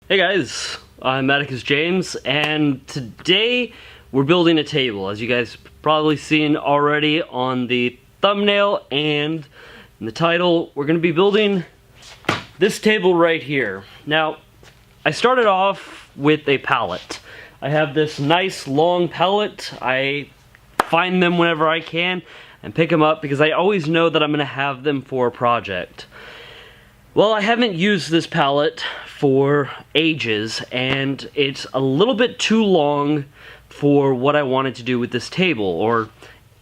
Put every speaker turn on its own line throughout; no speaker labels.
Hey guys, I'm Atticus James, and today we're building a table. As you guys probably seen already on the thumbnail and in the title, we're going to be building this table right here. Now, I started off with a pallet. I have this nice long pallet. I find them whenever I can and pick them up because I always know that I'm going to have them for a project. Well, I haven't used this pallet for ages, and it's a little bit too long for what I wanted to do with this table, or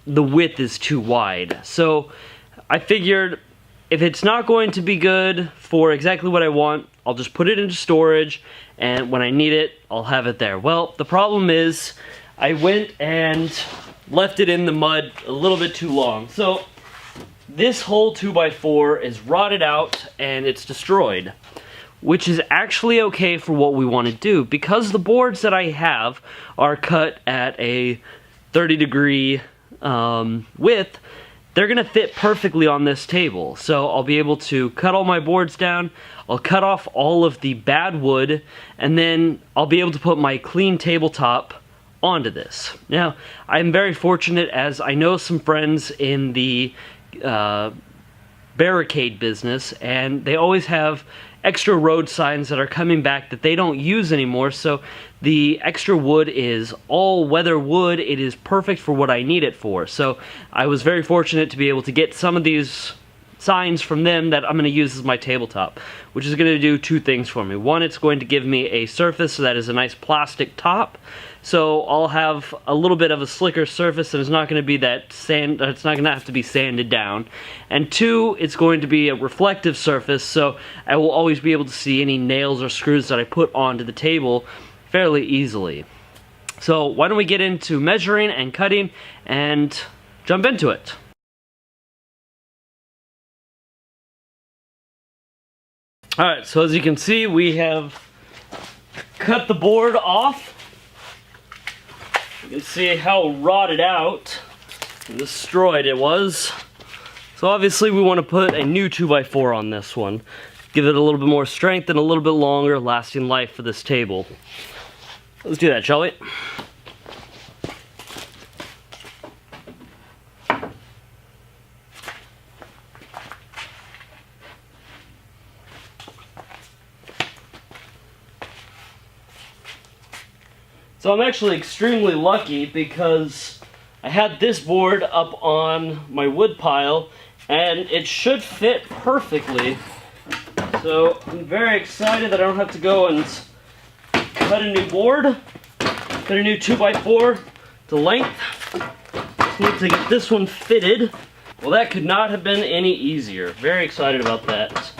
the width is too wide. So I figured if it's not going to be good for exactly what I want, I'll just put it into storage, and when I need it, I'll have it there. Well, the problem is I went and left it in the mud a little bit too long. So this whole 2x4 is rotted out and it's destroyed, which is actually okay for what we want to do because the boards that I have are cut at a 30-degree width. They're gonna fit perfectly on this table, so I'll be able to cut all my boards down. I'll cut off all of the bad wood, and then I'll be able to put my clean tabletop onto this. Now, I'm very fortunate as I know some friends in the barricade business, and they always have extra road signs that are coming back that they don't use anymore, so the extra wood is all weather wood. It is perfect for what I need it for. So I was very fortunate to be able to get some of these signs from them that I'm going to use as my tabletop, which is going to do two things for me. One, it's going to give me a surface that is a nice plastic top, so I'll have a little bit of a slicker surface and it's not going to be that sand, it's not going to have to be sanded down. And two, it's going to be a reflective surface, so I will always be able to see any nails or screws that I put onto the table fairly easily. So why don't we get into measuring and cutting and jump into it. Alright, so as you can see, we have cut the board off. You can see how rotted out and destroyed it was. So obviously we want to put a new 2x4 on this one. Give it a little bit more strength and a little bit longer lasting life for this table. Let's do that, shall we? So I'm actually extremely lucky because I had this board up on my wood pile and it should fit perfectly. So I'm very excited that I don't have to go and cut a new board, cut a new 2x4 to length. Just need to get this one fitted. Well, that could not have been any easier. Very excited about that.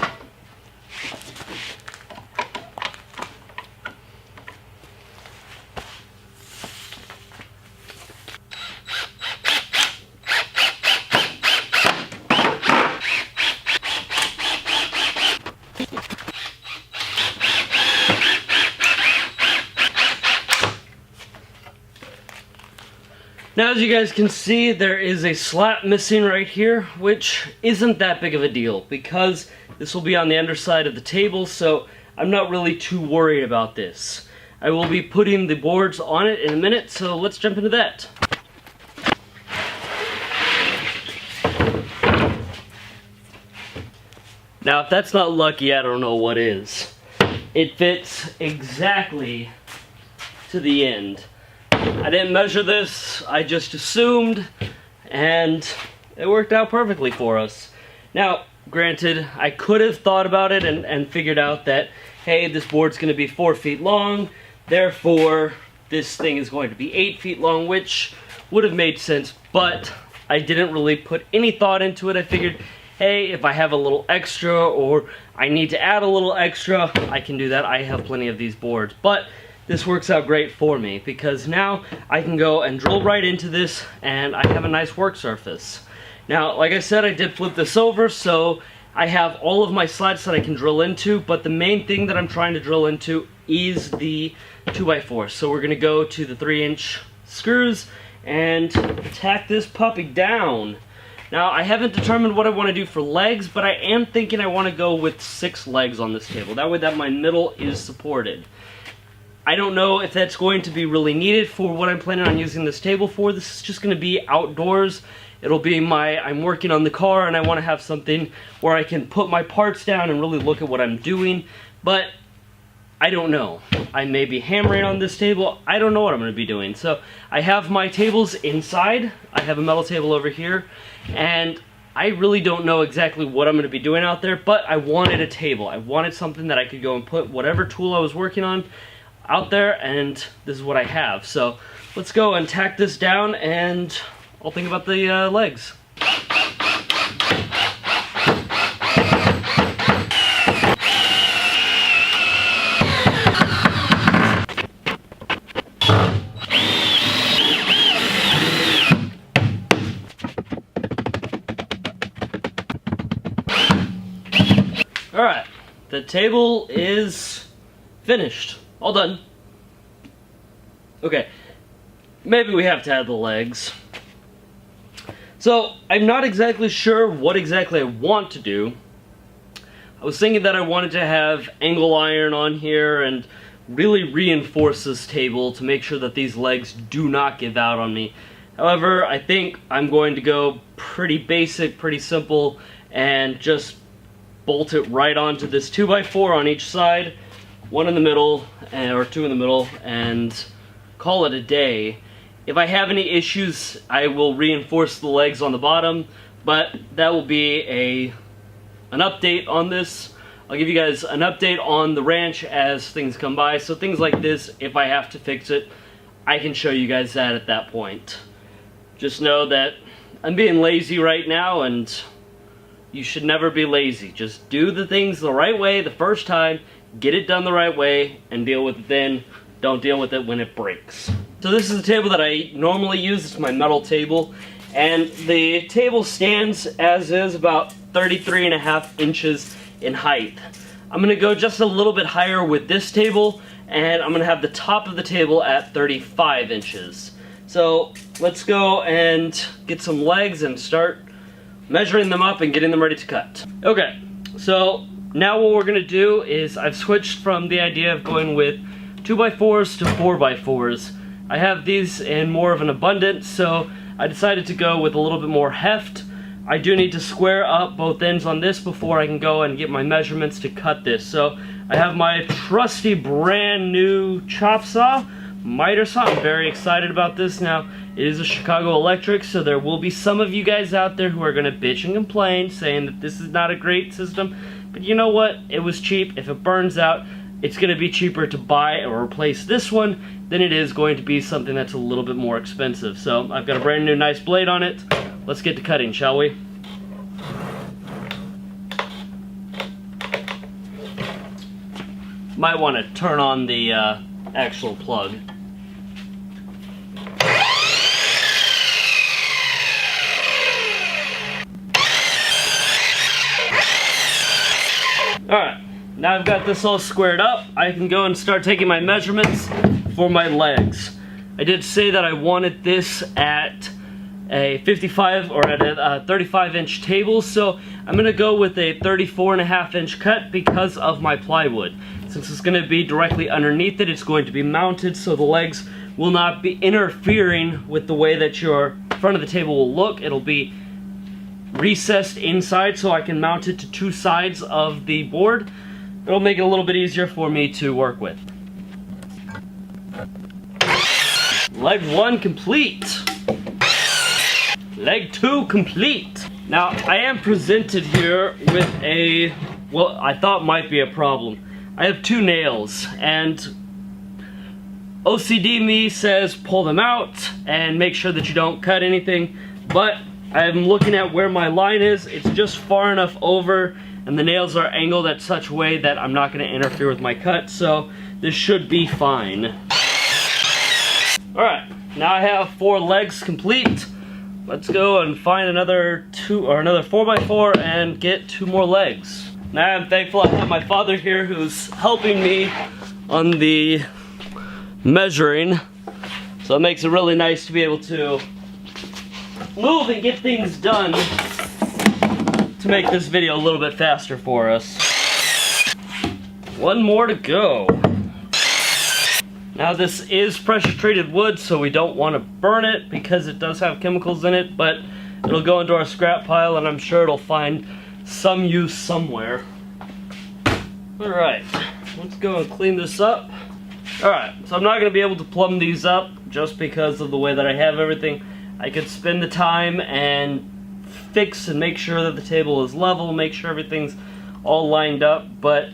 Now, as you guys can see, there is a slat missing right here, which isn't that big of a deal because this will be on the underside of the table, so I'm not really too worried about this. I will be putting the boards on it in a minute, so let's jump into that. Now, if that's not lucky, I don't know what is. It fits exactly to the end. I didn't measure this, I just assumed, and it worked out perfectly for us. Now, granted, I could have thought about it and figured out that, hey, this board's going to be 4 feet long, therefore this thing is going to be 8 feet long, which would have made sense, but I didn't really put any thought into it. I figured, hey, if I have a little extra or I need to add a little extra, I can do that. I have plenty of these boards, but this works out great for me because now I can go and drill right into this and I have a nice work surface. Now, like I said, I did flip this over, so I have all of my slats that I can drill into, but the main thing that I'm trying to drill into is the 2x4. So we're going to go to the 3-inch screws and tack this puppy down. Now, I haven't determined what I want to do for legs, but I am thinking I want to go with 6 legs on this table. That way that my middle is supported. I don't know if that's going to be really needed for what I'm planning on using this table for. This is just going to be outdoors. It'll be I'm working on the car and I want to have something where I can put my parts down and really look at what I'm doing. But I don't know. I may be hammering on this table. I don't know what I'm going to be doing. So I have my tables inside. I have a metal table over here. And I really don't know exactly what I'm going to be doing out there. But I wanted a table. I wanted something that I could go and put whatever tool I was working on out there. And this is what I have. So let's go and tack this down and I'll think about the legs. Alright, the table is finished. All done. Okay, maybe we have to add the legs. So, I'm not exactly sure what exactly I want to do. I was thinking that I wanted to have angle iron on here and really reinforce this table to make sure that these legs do not give out on me. However, I think I'm going to go pretty basic, pretty simple, and just bolt it right onto this 2x4 on each side, one in the middle, or 2 in the middle, and call it a day. If I have any issues, I will reinforce the legs on the bottom, but that will be an update on this. I'll give you guys an update on the ranch as things come by, so things like this, if I have to fix it, I can show you guys that at that point. Just know that I'm being lazy right now, and you should never be lazy. Just do the things the right way the first time, get it done the right way, and deal with it then. Don't deal with it when it breaks. So this is the table that I normally use. It's my metal table. And the table stands as is about 33.5 inches in height. I'm going to go just a little bit higher with this table, and I'm going to have the top of the table at 35 inches. So let's go and get some legs and start measuring them up and getting them ready to cut. Okay, so now what we're going to do is I've switched from the idea of going with 2x4s to 4x4s. I have these in more of an abundance, so I decided to go with a little bit more heft. I do need to square up both ends on this before I can go and get my measurements to cut this. So I have my trusty brand new chop saw, miter saw. I'm very excited about this. Now, it is a Chicago Electric, so there will be some of you guys out there who are going to bitch and complain, saying that this is not a great system. But you know what? It was cheap. If it burns out, it's going to be cheaper to buy or replace this one than it is going to be something that's a little bit more expensive. So I've got a brand new nice blade on it. Let's get to cutting, shall we? Might want to turn on the actual plug. Alright. Now I've got this all squared up, I can go and start taking my measurements for my legs. I did say that I wanted this at a 55 or at a 35 inch table, so I'm going to go with a 34.5 inch cut because of my plywood. Since it's going to be directly underneath it, it's going to be mounted so the legs will not be interfering with the way that your front of the table will look. It'll be recessed inside so I can mount it to 2 sides of the board. It'll make it a little bit easier for me to work with. Leg 1 complete. Leg 2 complete. Now, I am presented here with a, well, I thought might be a problem. I have 2 nails, and OCD me says pull them out and make sure that you don't cut anything, but I'm looking at where my line is. It's just far enough over, and the nails are angled at such a way that I'm not going to interfere with my cut, so this should be fine. Alright, now I have 4 legs complete. Let's go and find another 4x4 and get 2 more legs. Now I'm thankful I have my father here who's helping me on the measuring, so it makes it really nice to be able to move and get things done to make this video a little bit faster for us. One more to go. Now this is pressure treated wood, so we don't want to burn it because it does have chemicals in it, but it'll go into our scrap pile and I'm sure it'll find some use somewhere. Alright, let's go and clean this up. Alright, so I'm not going to be able to plumb these up just because of the way that I have everything. I could spend the time and fix and make sure that the table is level, make sure everything's all lined up, but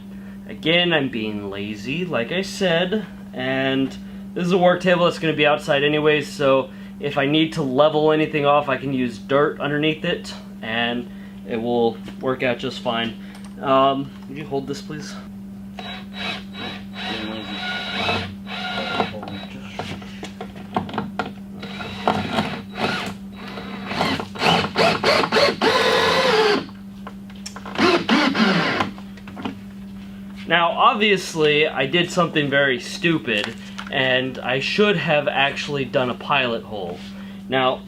again, I'm being lazy, like I said, and this is a work table that's going to be outside anyways, so if I need to level anything off, I can use dirt underneath it, and it will work out just fine. Would you hold this, please? Now, obviously, I did something very stupid, and I should have actually done a pilot hole. Now,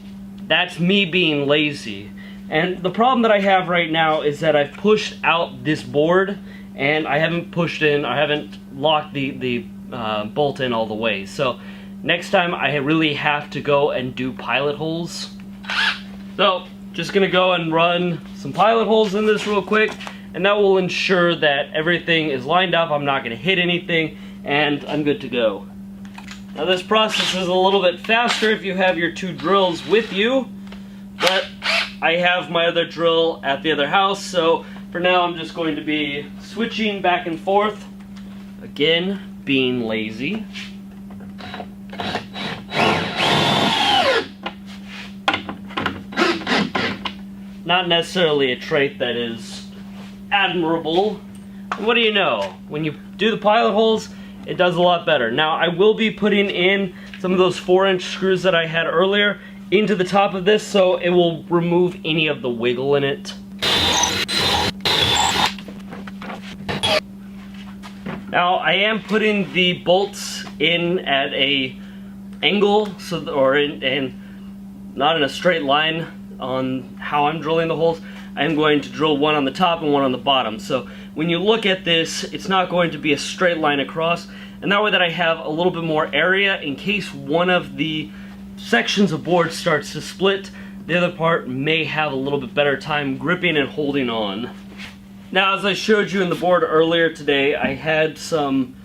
that's me being lazy. And the problem that I have right now is that I've pushed out this board, and I haven't locked the bolt in all the way. So, next time I really have to go and do pilot holes. So, just gonna go and run some pilot holes in this real quick, and that will ensure that everything is lined up, I'm not going to hit anything, and I'm good to go. Now this process is a little bit faster if you have your two drills with you, but I have my other drill at the other house, so for now I'm just going to be switching back and forth. Again, being lazy. Not necessarily a trait that is admirable. And what do you know? When you do the pilot holes, it does a lot better. Now, I will be putting in some of those 4-inch screws that I had earlier into the top of this, so it will remove any of the wiggle in it. Now, I am putting the bolts in at a angle, not in a straight line on how I'm drilling the holes. I'm going to drill one on the top and one on the bottom. So when you look at this, it's not going to be a straight line across, and that way that I have a little bit more area in case one of the sections of board starts to split, the other part may have a little bit better time gripping and holding on. Now, as I showed you in the board earlier today, I had some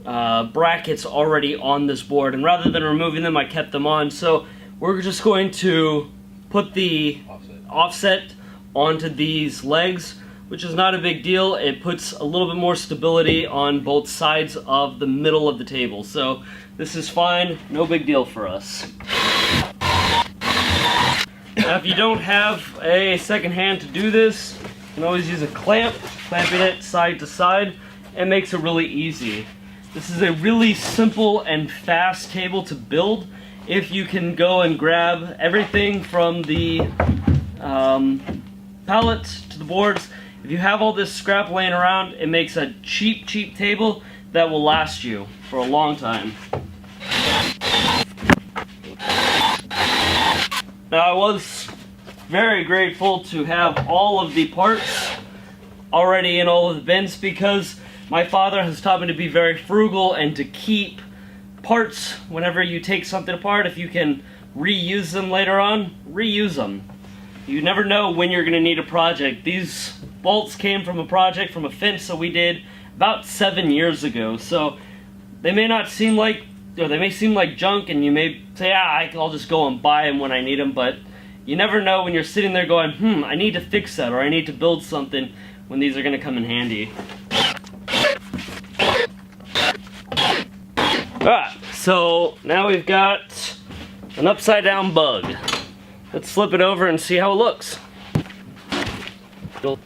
brackets already on this board, and rather than removing them, I kept them on. So we're just going to put the offset onto these legs, which is not a big deal. It puts a little bit more stability on both sides of the middle of the table. So this is fine, no big deal for us. Now if you don't have a second hand to do this, you can always use a clamp, clamping it side to side. It makes it really easy. This is a really simple and fast table to build if you can go and grab everything from the pallet to the boards. If you have all this scrap laying around, it makes a cheap table that will last you for a long time. Now, I was very grateful to have all of the parts already in all of the bins because my father has taught me to be very frugal and to keep parts whenever you take something apart. If you can reuse them later on, reuse them. You never know when you're going to need a project. These bolts came from a project from a fence that we did about 7 years ago. So they may not seem like, or they may seem like junk, and you may say, I'll just go and buy them when I need them. But you never know when you're sitting there going, I need to fix that, or I need to build something, when these are going to come in handy. Alright, so now we've got an upside down bug. Let's flip it over and see how it looks. Oh.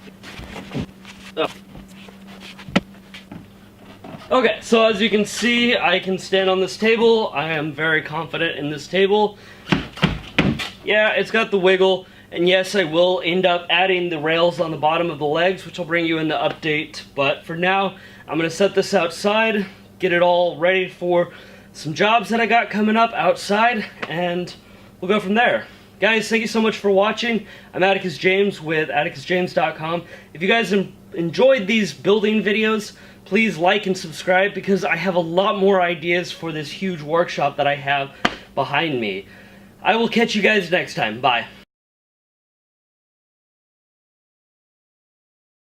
Okay, so as you can see, I can stand on this table. I am very confident in this table. Yeah, it's got the wiggle, and yes, I will end up adding the rails on the bottom of the legs, which I'll bring you in the update. But for now, I'm going to set this outside, get it all ready for some jobs that I got coming up outside, and we'll go from there. guys, thank you so much for watching. I'm Atticus James with atticusjames.com. If you guys enjoyed these building videos, please like and subscribe because I have a lot more ideas for this huge workshop that I have behind me. I will catch you guys next time. Bye.